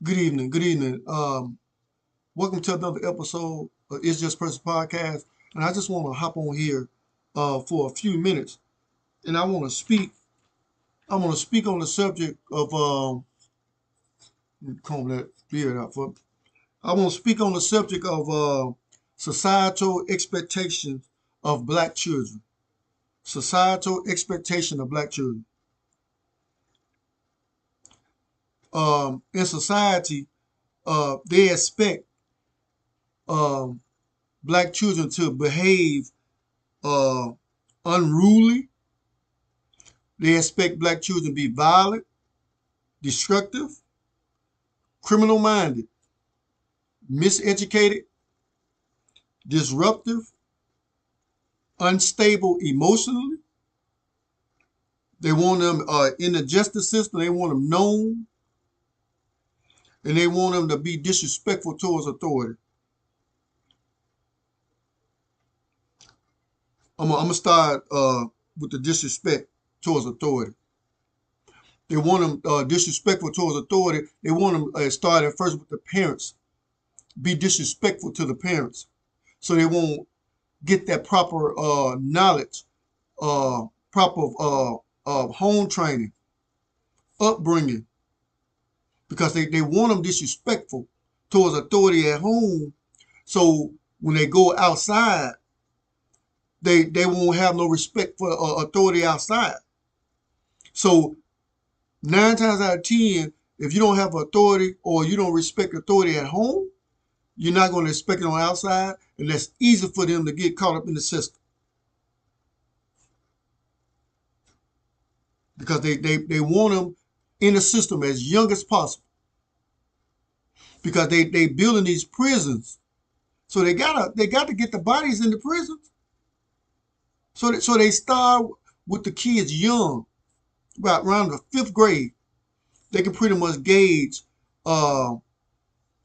Good evening. Good evening. Welcome to another episode of It's Just Person Podcast. And I just want to hop on here for a few minutes. And I want to speak. I want to speak on the subject of comb that beard out for. I want to speak on the subject of societal expectations of black children. Societal expectation of black children. In society, they expect um, black children to behave uh, unruly. They expect black children to be violent, destructive, criminal minded, miseducated, disruptive, unstable emotionally. They want them in the justice system, they want them known, and they want them to be disrespectful towards authority. I'm gonna start with the disrespect towards authority. They want them disrespectful towards authority. They want them starting first with the parents. Be disrespectful to the parents, so they won't get that proper knowledge, proper home training, upbringing, because they want them disrespectful towards authority at home. So when they go outside, they won't have no respect for authority outside. So 9 times out of 10, if you don't have authority or you don't respect authority at home, you're not going to respect it on the outside, and that's easy for them to get caught up in the system because they want them in the system as young as possible because they building these prisons. So they got to get the bodies in the prisons. So they start with the kids young, about around the fifth grade. They can pretty much gauge uh,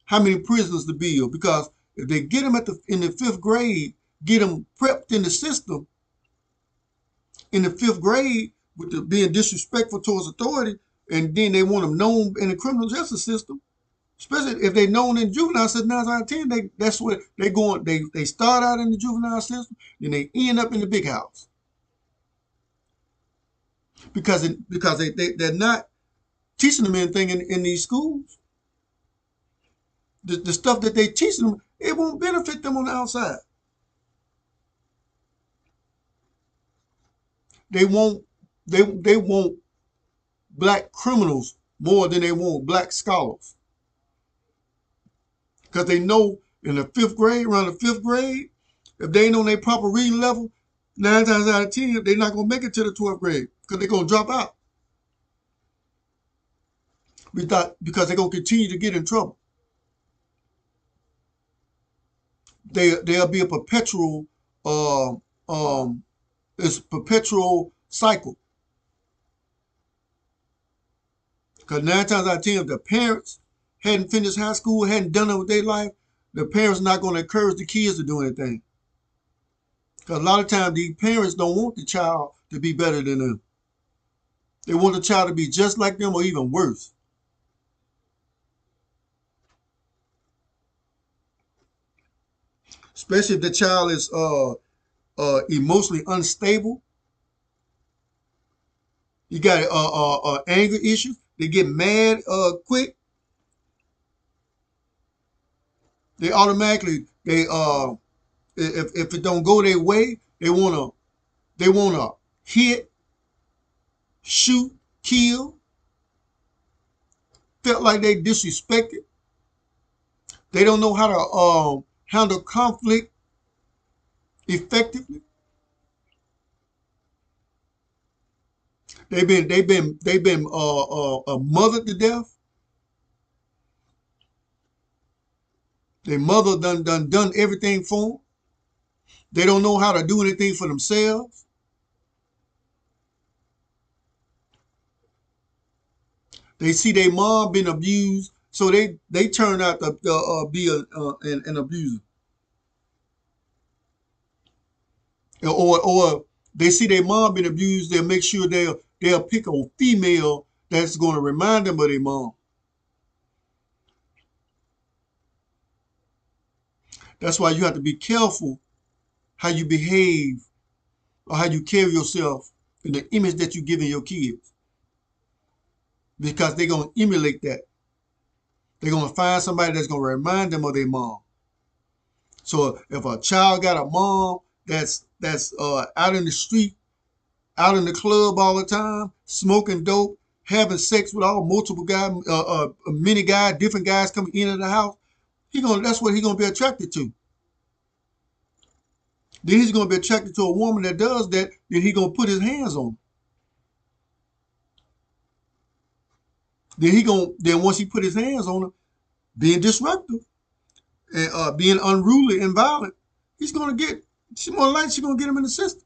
how many prisons to build because if they get them in the fifth grade, get them prepped in the system in the fifth grade with the being disrespectful towards authority, and then they want them known in the criminal justice system. Especially if they known in juvenile system, 9 out of 10, that's what they going. They start out in the juvenile system, then they end up in the big house because they're not teaching them anything in these schools. The stuff that they teaching them, it won't benefit them on the outside. They won't they want black criminals more than they want black scholars because they know in the fifth grade, around the fifth grade, if they ain't on their proper reading level, 9 times out of 10, they're not gonna make it to the 12th grade because they're gonna drop out. Because they're gonna continue to get in trouble. There'll be a perpetual uh, um it's a perpetual cycle. Because 9 times out of 10, if the parents hadn't finished high school, hadn't done it with their life, the parents are not going to encourage the kids to do anything. Because a lot of times these parents don't want the child to be better than them. They want the child to be just like them or even worse. Especially if the child is emotionally unstable. You got anger issues. They get mad quick. They automatically if it don't go their way, they wanna hit, shoot, kill. Felt like they disrespected. They don't know how to handle conflict effectively. They've been mothered to death. Their mother done everything for them. They don't know how to do anything for themselves. They see their mom being abused, so they turn out to be an abuser, or they see their mom being abused. They'll make sure they'll pick a female that's going to remind them of their mom. That's why you have to be careful how you behave or how you carry yourself in the image that you give in your kids, because they're going to emulate that. They're going to find somebody that's going to remind them of their mom. So if a child got a mom that's out in the street, out in the club all the time, smoking dope, having sex with all multiple guys, many guys, different guys coming into the house, that's what he's gonna be attracted to. Then he's gonna be attracted to a woman that does that. Then he's gonna put his hands on. Then once he put his hands on her, being disruptive and being unruly and violent, she's more likely she's gonna get him in the system.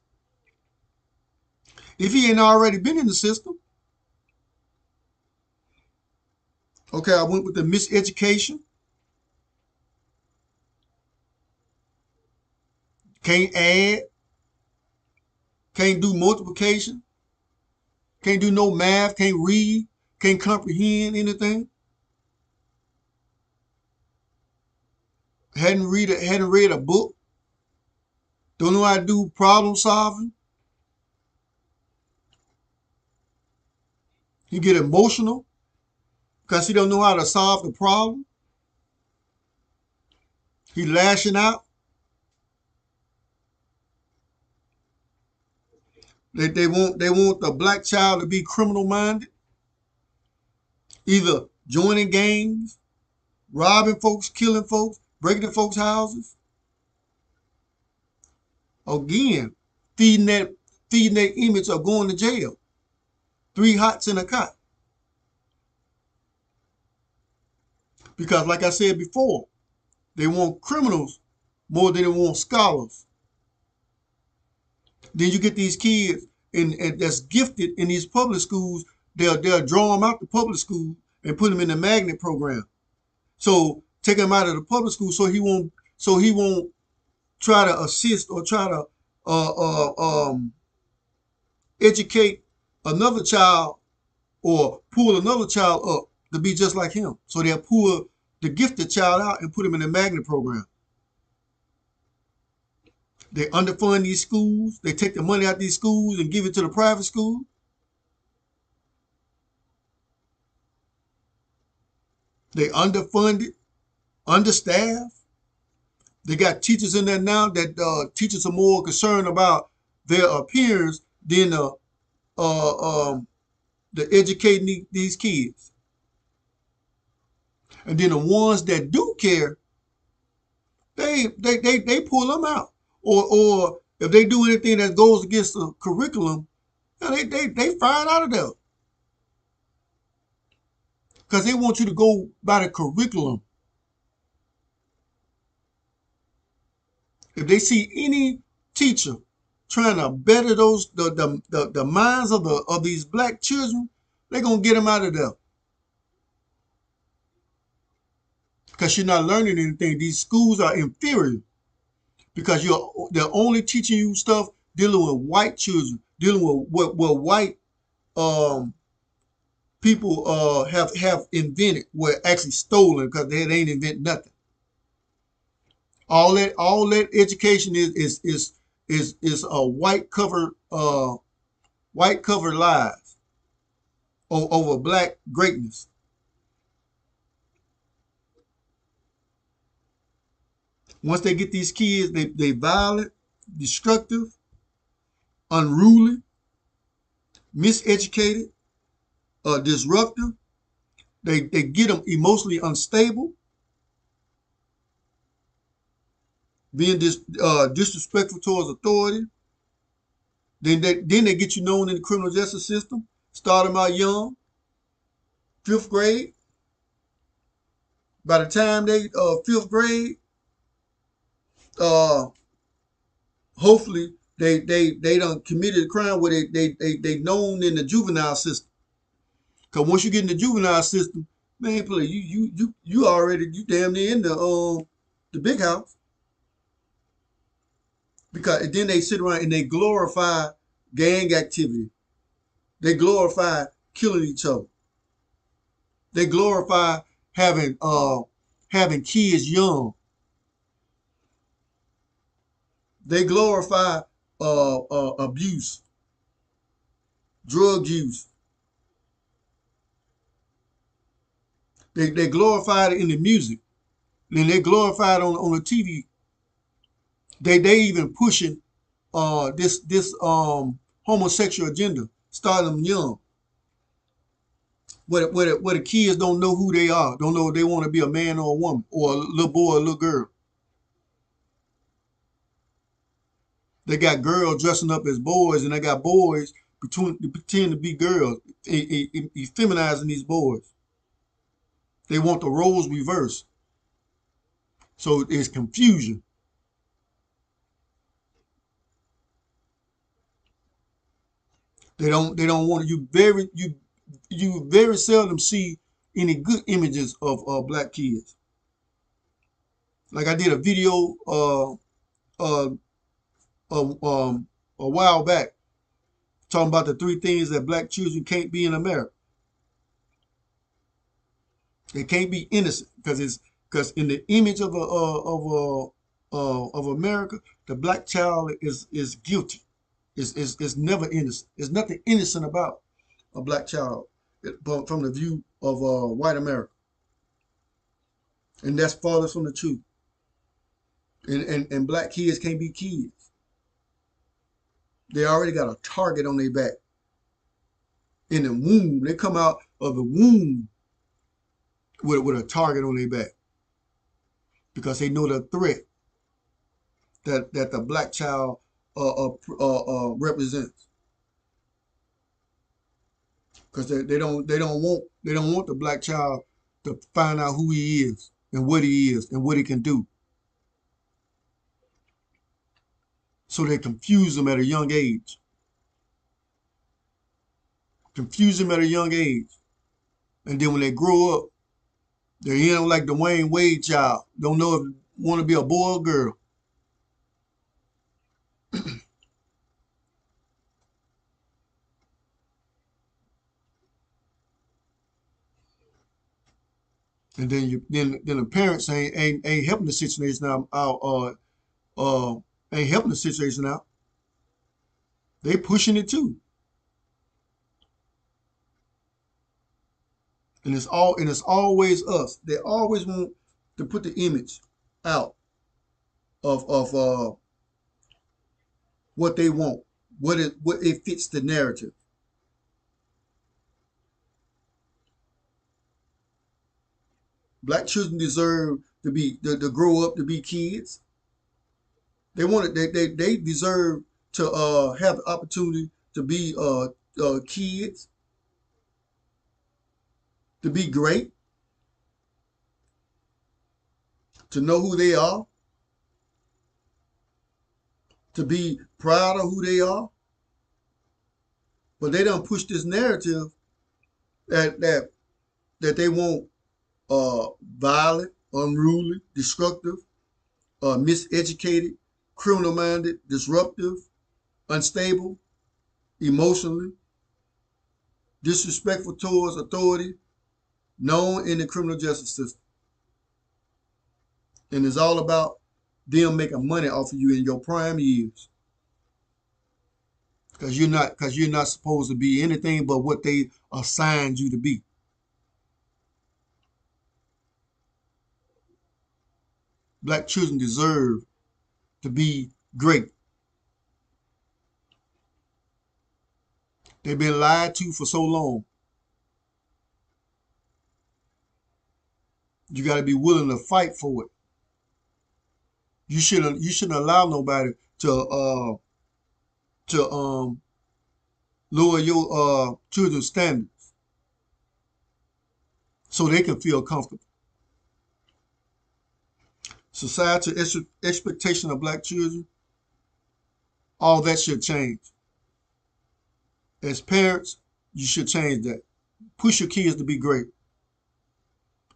If he ain't already been in the system. Okay, I went with the miseducation. Can't add. Can't do multiplication. Can't do no math. Can't read. Can't comprehend anything. Hadn't read a book. Don't know how to do problem solving. He get emotional because he don't know how to solve the problem. He lashing out. They want the black child to be criminal minded, either joining gangs, robbing folks, killing folks, breaking in folks' houses. Again, feeding that image of going to jail. 3 hots in a cot. Because like I said before, they want criminals more than they want scholars. Then you get these kids and that's gifted in these public schools. They'll draw them out the public school and put them in the magnet program. So take him out of the public school so he won't try to assist or try to educate another child or pull another child up to be just like him. So they'll pull the gifted child out and put him in the magnet program. They underfund these schools. They take the money out of these schools and give it to the private school. They underfunded, understaffed. They got teachers in there now that teachers are more concerned about their appearance than the educating these kids. And then the ones that do care, they pull them out. Or if they do anything that goes against the curriculum, they fired out of there. Because they want you to go by the curriculum. If they see any teacher trying to better the minds of these black children, they're gonna get them out of there. Because you're not learning anything. These schools are inferior. Because they're only teaching you stuff dealing with white children, dealing with what white people have invented, were actually stolen because they ain't invent nothing. All that education is a white cover lies over black greatness. Once they get these kids, they violent, destructive, unruly, miseducated, disruptive. They get them emotionally unstable, being disrespectful towards authority. Then they get you known in the criminal justice system. Start them out young, 5th grade. By the time they 5th grade, hopefully they done committed a crime where they known in the juvenile system. Cause once you get in the juvenile system, man, play you already damn near in the big house. Because then they sit around and they glorify gang activity. They glorify killing each other. They glorify having kids young. They glorify abuse, drug use. They glorify it in the music. Then they glorify it on the TV. They even pushing this homosexual agenda, starting them young. Where the kids don't know who they are, don't know if they want to be a man or a woman, or a little boy or a little girl. They got girls dressing up as boys, and they got boys pretend to be girls, feminizing these boys. They want the roles reversed, so it's confusion. They don't want you very seldom see any good images of black kids. Like I did a video uh, a while back talking about the three things that black children can't be in America. They can't be innocent because in the image of America, the black child is guilty. Is never innocent. There's nothing innocent about a black child from the view of white America, and that's farthest from the truth. And black kids can't be kids. They already got a target on their back in the womb. They come out of the womb with a target on their back because they know the threat that the black child represents. Because they don't want the black child to find out who he is and what he can do. So they confuse them at a young age. Confuse them at a young age. And then when they grow up, they end up like the Dwayne Wade child. Don't know if want to be a boy or girl. And then the parents ain't helping the situation out. Ain't helping the situation out. They pushing it too. And it's always us. They always want to put the image out of what they want, what it fits the narrative. Black children deserve to grow up to be kids. They deserve to have the opportunity to be kids, to be great, to know who they are, to be proud of who they are. But they don't push this narrative that they want violent, unruly, destructive, miseducated, criminal-minded, disruptive, unstable, emotionally, disrespectful towards authority, known in the criminal justice system. And it's all about them making money off of you in your prime years. Because you're not supposed to be anything but what they assigned you to be. Black children deserve to be great. They've been lied to for so long. You got to be willing to fight for it. You shouldn't allow nobody to lower your children's standards so they can feel comfortable. Societal expectation of black children, all that should change. As parents, you should change that. Push your kids to be great.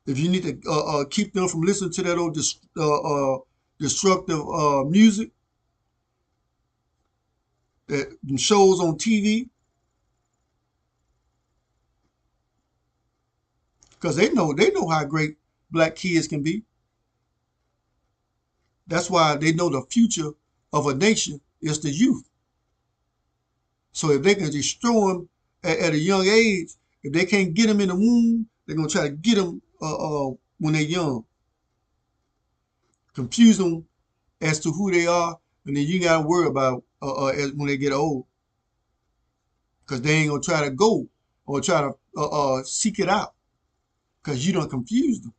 If you need to keep them from listening to that old destructive music, that shows on TV, because they know how great black kids can be. That's why they know the future of a nation is the youth. So if they can destroy them at a young age, if they can't get them in the womb, they're gonna try to get them when they're young, confuse them as to who they are, and then you gotta worry about when they get old, because they ain't gonna try to go or try to seek it out, because you don't confuse them.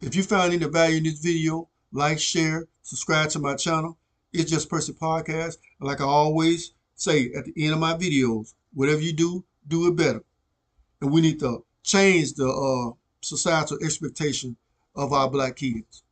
If you found any value in this video, like, share, subscribe to my channel. It's Just Percy Podcast. And like I always say at the end of my videos, whatever you do, do it better. And we need to change the societal expectation of our black kids.